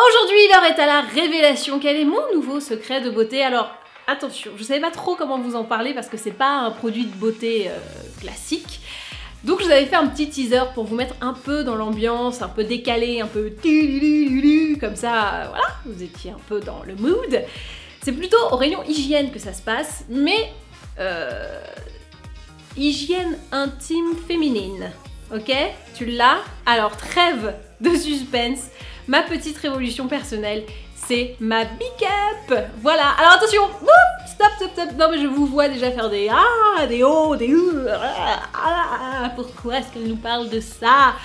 Aujourd'hui, l'heure est à la révélation. Quel est mon nouveau secret de beauté? Alors, attention, je savais pas trop comment vous en parler parce que c'est pas un produit de beauté classique. Donc je vous avais fait un petit teaser pour vous mettre un peu dans l'ambiance, un peu décalé, un peu comme ça, voilà, vous étiez un peu dans le mood. C'est plutôt au rayon hygiène que ça se passe, mais hygiène intime féminine, ok? Tu l'as? Alors trêve de suspense, ma petite révolution personnelle, c'est ma Big Up. Voilà, alors attention, stop, non mais je vous vois déjà faire des des oh, des pourquoi est-ce qu'elle nous parle de ça?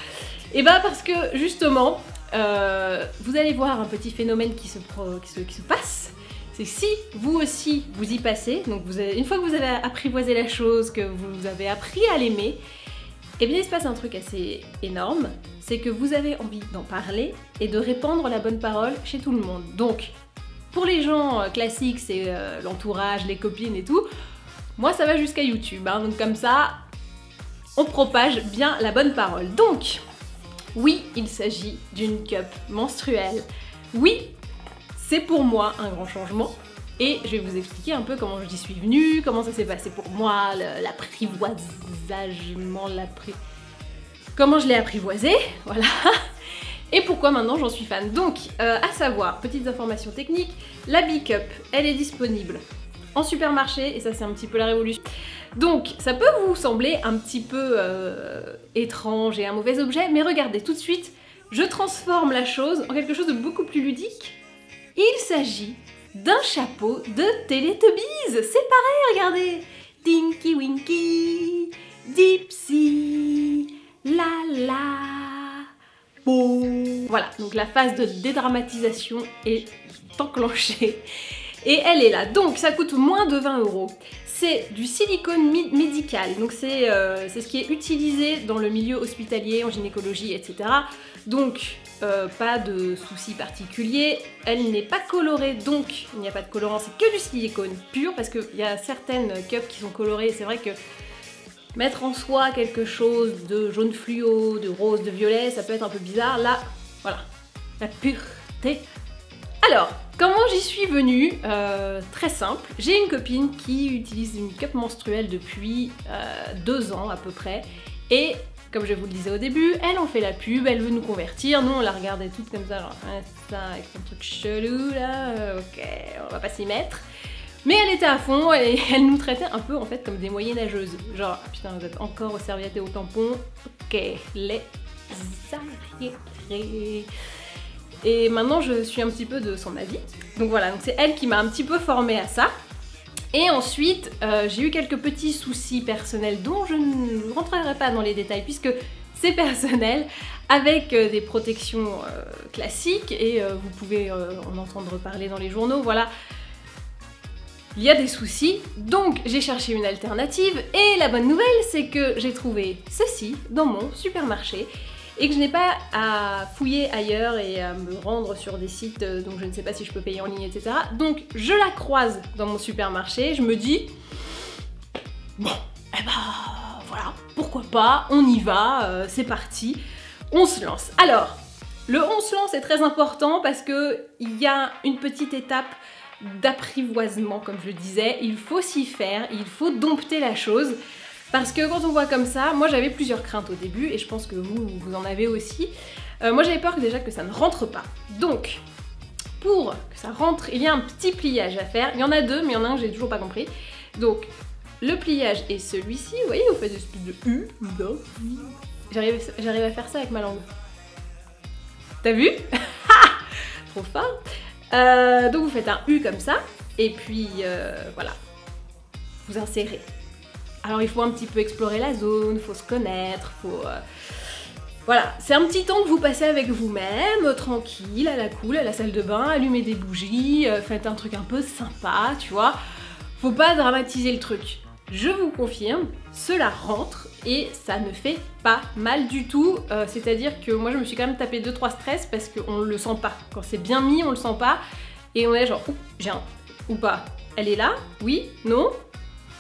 Et ben parce que justement, vous allez voir un petit phénomène qui se passe. C'est si vous aussi vous y passez, donc une fois que vous avez apprivoisé la chose, que vous avez appris à l'aimer, eh bien il se passe un truc assez énorme, c'est que vous avez envie d'en parler et de répandre la bonne parole chez tout le monde. Donc, pour les gens classiques, c'est l'entourage, les copines et tout, moi ça va jusqu'à YouTube, hein, donc comme ça, on propage bien la bonne parole. Donc, oui, il s'agit d'une cup menstruelle. Oui, c'est pour moi un grand changement. Et je vais vous expliquer un peu comment j'y suis venue, comment ça s'est passé pour moi, l'apprivoisagement, comment je l'ai apprivoisé, voilà. Et pourquoi maintenant j'en suis fan. Donc, à savoir, petites informations techniques, la Big Up, elle est disponible en supermarché, et ça c'est un petit peu la révolution. Donc, ça peut vous sembler un petit peu étrange et un mauvais objet, mais regardez, tout de suite, je transforme la chose en quelque chose de beaucoup plus ludique. Il s'agit d'un chapeau de Teletubbies. C'est pareil, regardez. Tinky Winky, Dipsy, la la, boum. Voilà, donc la phase de dédramatisation est enclenchée. Et elle est là. Donc ça coûte moins de 20 €. C'est du silicone médical, donc c'est ce qui est utilisé dans le milieu hospitalier, en gynécologie, etc. Donc pas de soucis particuliers. Elle n'est pas colorée, donc il n'y a pas de colorant, c'est que du silicone pur, parce qu'il y a certaines cups qui sont colorées, c'est vrai que mettre en soi quelque chose de jaune fluo, de rose, de violet, ça peut être un peu bizarre. Là, voilà, la pureté. Alors, comment j'y suis venue? Très simple, j'ai une copine qui utilise une cup menstruelle depuis 2 ans à peu près, et comme je vous le disais au début, elle en fait la pub, elle veut nous convertir, nous on la regardait toutes comme ça, genre ça avec son truc chelou là, ok, on va pas s'y mettre. Mais elle était à fond et elle nous traitait un peu en fait comme des moyenâgeuses, genre putain vous êtes encore aux serviettes et aux tampons, ok, les arriérés. Et maintenant je suis un petit peu de son avis, donc voilà, donc c'est elle qui m'a un petit peu formée à ça. Et ensuite, j'ai eu quelques petits soucis personnels dont je ne rentrerai pas dans les détails puisque c'est personnel, avec des protections classiques et vous pouvez en entendre parler dans les journaux, voilà. Il y a des soucis, donc j'ai cherché une alternative et la bonne nouvelle c'est que j'ai trouvé ceci dans mon supermarché et que je n'ai pas à fouiller ailleurs et à me rendre sur des sites donc je ne sais pas si je peux payer en ligne, etc. Donc je la croise dans mon supermarché, je me dis bon, eh ben voilà, pourquoi pas, on y va, c'est parti, on se lance. Alors, le on se lance est très important parce que il y a une petite étape d'apprivoisement, comme je le disais, il faut s'y faire, il faut dompter la chose. Parce que quand on voit comme ça, moi j'avais plusieurs craintes au début et je pense que vous en avez aussi. Moi j'avais peur déjà que ça ne rentre pas. Donc, pour que ça rentre, il y a un petit pliage à faire. Il y en a deux, mais il y en a un que j'ai toujours pas compris. Donc, le pliage est celui-ci. Vous voyez, vous faites des espèces de U. J'arrive à faire ça avec ma langue. T'as vu? Trop fort. Donc vous faites un U comme ça. Et puis, voilà. Vous insérez. Alors il faut un petit peu explorer la zone, faut se connaître, faut... Voilà, c'est un petit temps que vous passez avec vous-même, tranquille, à la cool, à la salle de bain, allumez des bougies, faites un truc un peu sympa, tu vois. Faut pas dramatiser le truc. Je vous confirme, cela rentre et ça ne fait pas mal du tout. C'est-à-dire que moi je me suis quand même tapé 2-3 stress parce qu'on le sent pas. Quand c'est bien mis, on le sent pas. Et on est genre, j'ai un... ou pas. Elle est là? Oui? Non?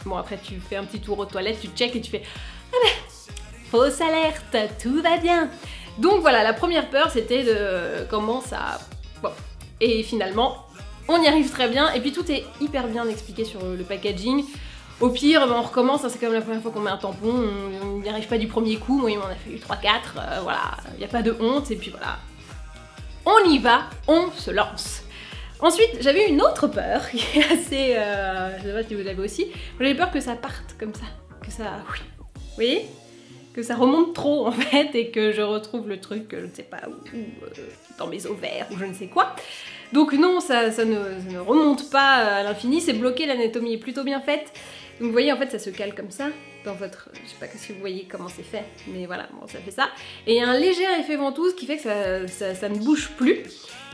Bon après tu fais un petit tour aux toilettes, tu check et tu fais ah ben, fausse alerte, tout va bien. Donc voilà, la première peur c'était de comment ça Bon, et finalement, on y arrive très bien, et puis tout est hyper bien expliqué sur le packaging. Au pire, on recommence, hein, c'est comme la première fois qu'on met un tampon, on n'y arrive pas du premier coup, moi il m'en a fallu 3-4, voilà, il n'y a pas de honte, et puis voilà. On y va, on se lance. Ensuite, j'avais une autre peur, qui est assez... je sais pas si vous l'avez aussi, j'avais peur que ça parte comme ça, que ça... Vous voyez ? Que ça remonte trop en fait, et que je retrouve le truc, je ne sais pas où, dans mes ovaires, ou je ne sais quoi. Donc non, ça ne remonte pas à l'infini, c'est bloqué, l'anatomie est plutôt bien faite. Donc vous voyez, en fait, ça se cale comme ça, dans votre... Je sais pas si vous voyez comment c'est fait, mais voilà, bon, ça fait ça. Et il y a un léger effet ventouse qui fait que ça ne bouge plus.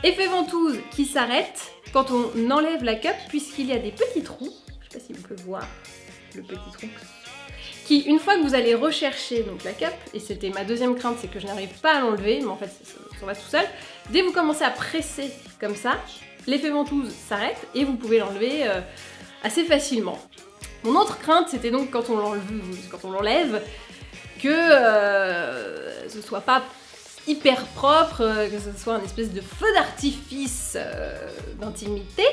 Effet ventouse qui s'arrête quand on enlève la cup, puisqu'il y a des petits trous, je sais pas si vous pouvez voir le petit trou, qui, une fois que vous allez rechercher donc la cup, et c'était ma deuxième crainte, c'est que je n'arrive pas à l'enlever, mais en fait ça va tout seul, dès que vous commencez à presser comme ça, l'effet ventouse s'arrête et vous pouvez l'enlever assez facilement. Mon autre crainte, c'était donc quand on l'enlève, que ce soit pas hyper propre, que ce soit un espèce de feu d'artifice d'intimité,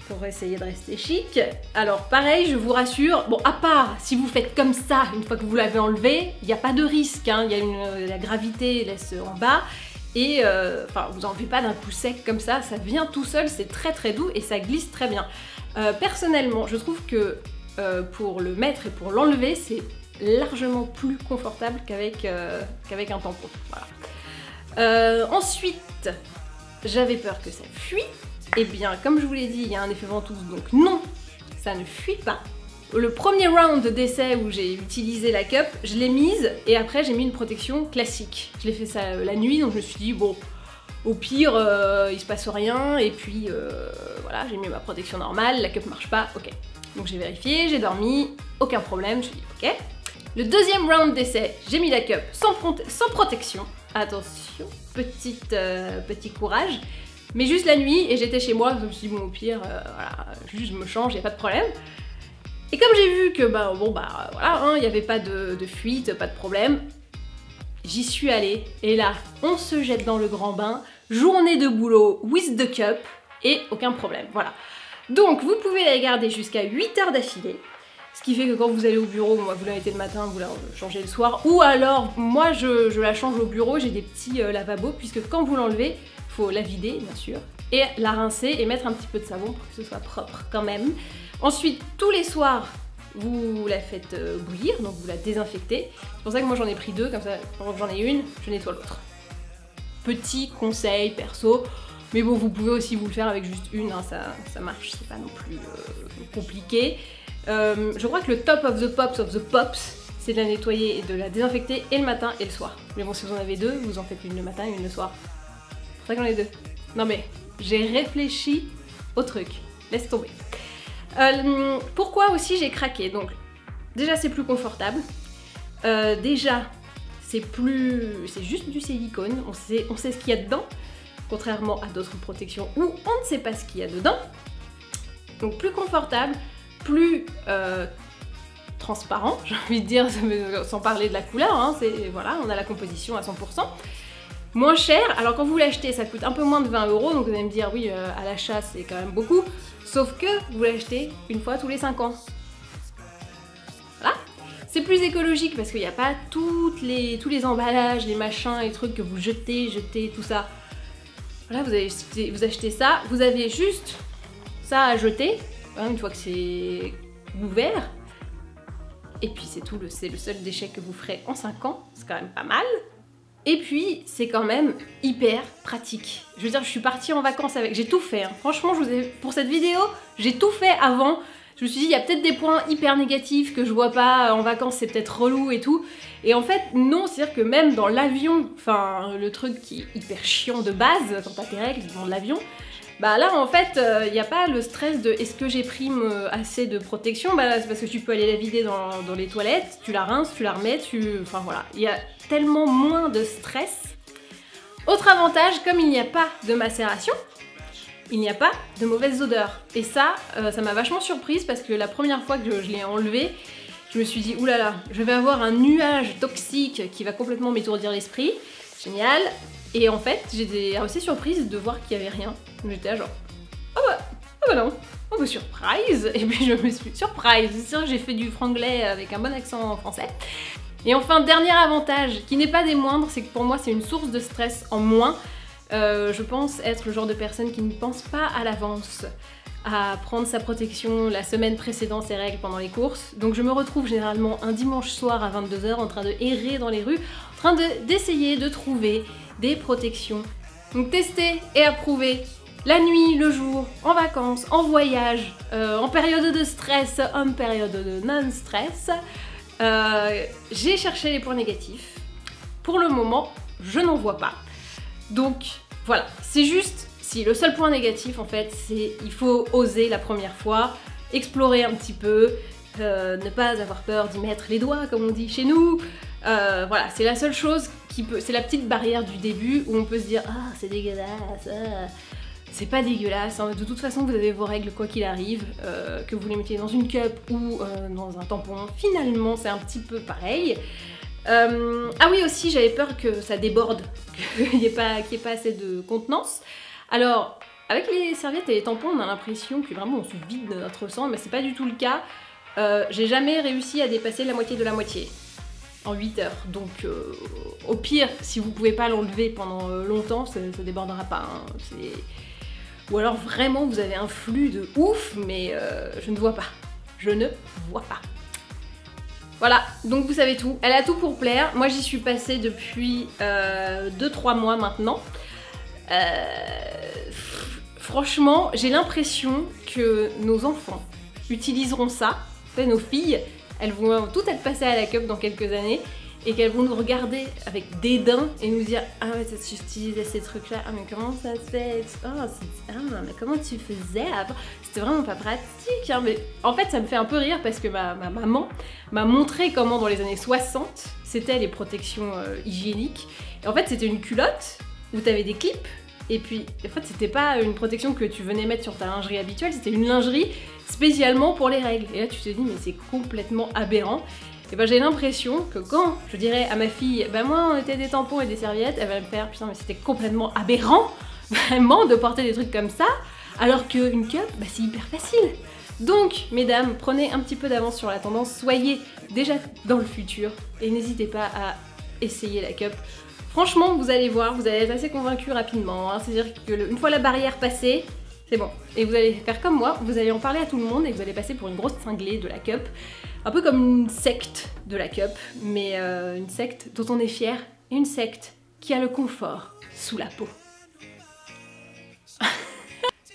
pour essayer de rester chic. Alors pareil, je vous rassure, bon à part si vous faites comme ça, une fois que vous l'avez enlevé, il n'y a pas de risque, hein, la gravité laisse en bas, et enfin vous enlevez pas d'un coup sec comme ça vient tout seul, c'est très très doux et ça glisse très bien. Personnellement, je trouve que pour le mettre et pour l'enlever, c'est largement plus confortable qu'avec un tampon. Voilà. Ensuite, j'avais peur que ça fuit. Et bien, comme je vous l'ai dit, il y a un effet ventouse, donc non, ça ne fuit pas. Le premier round d'essai où j'ai utilisé la cup, je l'ai mise et après j'ai mis une protection classique. Je l'ai fait ça la nuit, donc je me suis dit, bon, au pire, il se passe rien, et puis voilà, j'ai mis ma protection normale, la cup marche pas, ok. Donc j'ai vérifié, j'ai dormi, aucun problème, je me suis dit, ok. Le deuxième round d'essai, j'ai mis la cup sans protection. Attention, petit courage. Mais juste la nuit, et j'étais chez moi, je me suis dit, bon, au pire, voilà, juste je me change, y a pas de problème. Et comme j'ai vu que, bah, bon, bah, voilà, hein, y avait pas de fuite, pas de problème, j'y suis allée, et là, on se jette dans le grand bain, journée de boulot with the cup, et aucun problème, voilà. Donc, vous pouvez la garder jusqu'à 8 heures d'affilée, ce qui fait que quand vous allez au bureau, moi, vous la mettez le matin, vous la changez le soir, ou alors, moi, je la change au bureau, j'ai des petits lavabos, puisque quand vous l'enlevez, faut la vider bien sûr, et la rincer et mettre un petit peu de savon pour que ce soit propre quand même. Ensuite, tous les soirs, vous la faites bouillir, donc vous la désinfectez. C'est pour ça que moi j'en ai pris deux, comme ça, pendant que j'en ai une, je nettoie l'autre. Petit conseil perso, mais bon, vous pouvez aussi vous le faire avec juste une, hein, ça marche, c'est pas non plus compliqué. Je crois que le top of the pops, c'est de la nettoyer et de la désinfecter et le matin et le soir. Mais bon, si vous en avez deux, vous en faites une le matin et une le soir. C'est vrai que j'en ai deux. Non mais, j'ai réfléchi au truc. Laisse tomber. Pourquoi aussi j'ai craqué? Donc, déjà c'est plus confortable. Déjà, c'est juste du silicone. On sait ce qu'il y a dedans. Contrairement à d'autres protections où on ne sait pas ce qu'il y a dedans. Donc plus confortable, plus transparent, j'ai envie de dire, sans parler de la couleur. Hein, voilà, on a la composition à 100%. Moins cher, alors quand vous l'achetez ça coûte un peu moins de 20 €, donc vous allez me dire oui à l'achat c'est quand même beaucoup, sauf que vous l'achetez une fois tous les 5 ans. Voilà. C'est plus écologique parce qu'il n'y a pas tous les emballages, les machins, les trucs que vous jetez, tout ça. Voilà, vous achetez ça, vous avez juste ça à jeter, hein, une fois que c'est ouvert. Et puis c'est tout, c'est le seul déchet que vous ferez en 5 ans, c'est quand même pas mal. Et puis, c'est quand même hyper pratique. Je veux dire, je suis partie en vacances avec... J'ai tout fait, hein. Franchement, pour cette vidéo, j'ai tout fait avant. Je me suis dit, il y a peut-être des points hyper négatifs que je vois pas en vacances, c'est peut-être relou et tout. Et en fait, non, c'est-à-dire que même dans l'avion, enfin, le truc qui est hyper chiant de base, quand t'as tes règles dans l'avion, bah là, en fait, il n'y a pas le stress de est-ce que j'ai pris assez de protection? Bah c'est parce que tu peux aller la vider dans les toilettes, tu la rinces, tu la remets, enfin voilà, il y a tellement moins de stress. Autre avantage, comme il n'y a pas de macération, il n'y a pas de mauvaise odeur. Et ça, ça m'a vachement surprise parce que la première fois que je l'ai enlevé, je me suis dit, oulala, je vais avoir un nuage toxique qui va complètement m'étourdir l'esprit. Génial. Et en fait, j'étais assez surprise de voir qu'il n'y avait rien. J'étais là genre, ah bah non, oh bah surprise. Et puis je me suis surprise, c'est sûr que j'ai fait du franglais avec un bon accent français. Et enfin, dernier avantage, qui n'est pas des moindres, c'est que pour moi c'est une source de stress en moins. Je pense être le genre de personne qui ne pense pas à l'avance à prendre sa protection la semaine précédant ses règles pendant les courses. Donc je me retrouve généralement un dimanche soir à 22 h en train de errer dans les rues, en train d'essayer de trouver des protections. Donc tester et approuver la nuit, le jour, en vacances, en voyage, en période de stress, en période de non-stress. J'ai cherché les points négatifs. Pour le moment, je n'en vois pas. Donc voilà, c'est juste, si le seul point négatif en fait, c'est il faut oser la première fois, explorer un petit peu, ne pas avoir peur d'y mettre les doigts comme on dit chez nous. Voilà, c'est la seule chose qui peut, c'est la petite barrière du début où on peut se dire ah c'est dégueulasse, c'est pas dégueulasse, hein. De toute façon vous avez vos règles quoi qu'il arrive, que vous les mettiez dans une cup ou dans un tampon, finalement c'est un petit peu pareil. Ah oui aussi j'avais peur que ça déborde, qu'il n'y ait pas assez de contenance. Alors avec les serviettes et les tampons on a l'impression que vraiment on se vide de notre sang, mais c'est pas du tout le cas. J'ai jamais réussi à dépasser la moitié de la moitié en 8 heures, donc au pire si vous pouvez pas l'enlever pendant longtemps ça débordera pas, hein. Ou alors vraiment vous avez un flux de ouf, mais je ne vois pas, je ne vois pas. Voilà, donc vous savez tout, elle a tout pour plaire. Moi j'y suis passée depuis 2-3 mois maintenant. Franchement, j'ai l'impression que nos enfants utiliseront ça, nos filles, elles vont toutes être passées à la cup dans quelques années et qu'elles vont nous regarder avec dédain et nous dire ah ouais tu utilisais ces trucs là, ah mais comment ça se fait, mais comment tu faisais avant, c'était vraiment pas pratique, hein. Mais en fait ça me fait un peu rire parce que ma maman m'a montré comment dans les années 60 c'était les protections hygiéniques, et en fait c'était une culotte où t'avais des clips et puis en fait c'était pas une protection que tu venais mettre sur ta lingerie habituelle, c'était une lingerie spécialement pour les règles, et là tu te dis mais c'est complètement aberrant. Et ben j'ai l'impression que quand je dirais à ma fille bah moi on était des tampons et des serviettes, elle va me faire putain mais c'était complètement aberrant vraiment de porter des trucs comme ça, alors qu'une cup bah c'est hyper facile. Donc mesdames, prenez un petit peu d'avance sur la tendance, soyez déjà dans le futur et n'hésitez pas à essayer la cup. Franchement vous allez voir, vous allez être assez convaincus rapidement, hein. C'est-à-dire qu'une fois la barrière passée, c'est bon. Et vous allez faire comme moi, vous allez en parler à tout le monde et vous allez passer pour une grosse cinglée de la cup. Un peu comme une secte de la cup, mais une secte dont on est fier, et une secte qui a le confort sous la peau.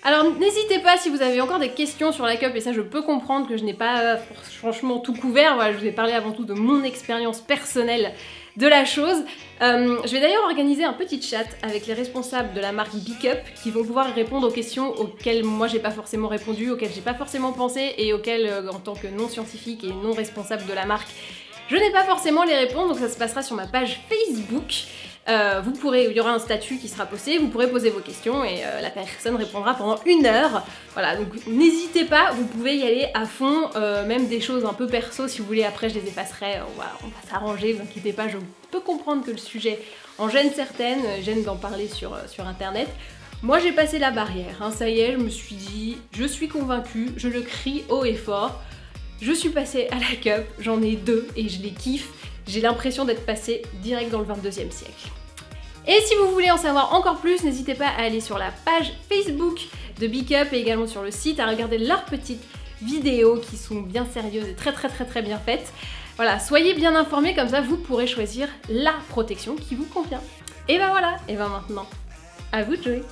Alors n'hésitez pas si vous avez encore des questions sur la cup, et ça je peux comprendre que je n'ai pas franchement tout couvert. Voilà, je vous ai parlé avant tout de mon expérience personnelle de la chose. Je vais d'ailleurs organiser un petit chat avec les responsables de la marque Bikup qui vont pouvoir répondre aux questions auxquelles moi j'ai pas forcément répondu, auxquelles j'ai pas forcément pensé et auxquelles en tant que non scientifique et non responsable de la marque je n'ai pas forcément les réponses. Donc ça se passera sur ma page Facebook. Il y aura un statut qui sera posté, vous pourrez poser vos questions et la personne répondra pendant 1 heure. Voilà, donc n'hésitez pas, vous pouvez y aller à fond, même des choses un peu perso si vous voulez, après je les effacerai, on va s'arranger, vous inquiétez pas, je peux comprendre que le sujet en gêne certaines, gêne d'en parler sur internet. Moi j'ai passé la barrière, hein, ça y est, je me suis dit, je suis convaincue, je le crie haut et fort, je suis passée à la cup, j'en ai 2 et je les kiffe. J'ai l'impression d'être passée direct dans le 22e siècle. Et si vous voulez en savoir encore plus, n'hésitez pas à aller sur la page Facebook de Bikup et également sur le site à regarder leurs petites vidéos qui sont bien sérieuses et très bien faites. Voilà, soyez bien informés, comme ça vous pourrez choisir la protection qui vous convient. Et ben voilà, et ben maintenant, à vous de jouer!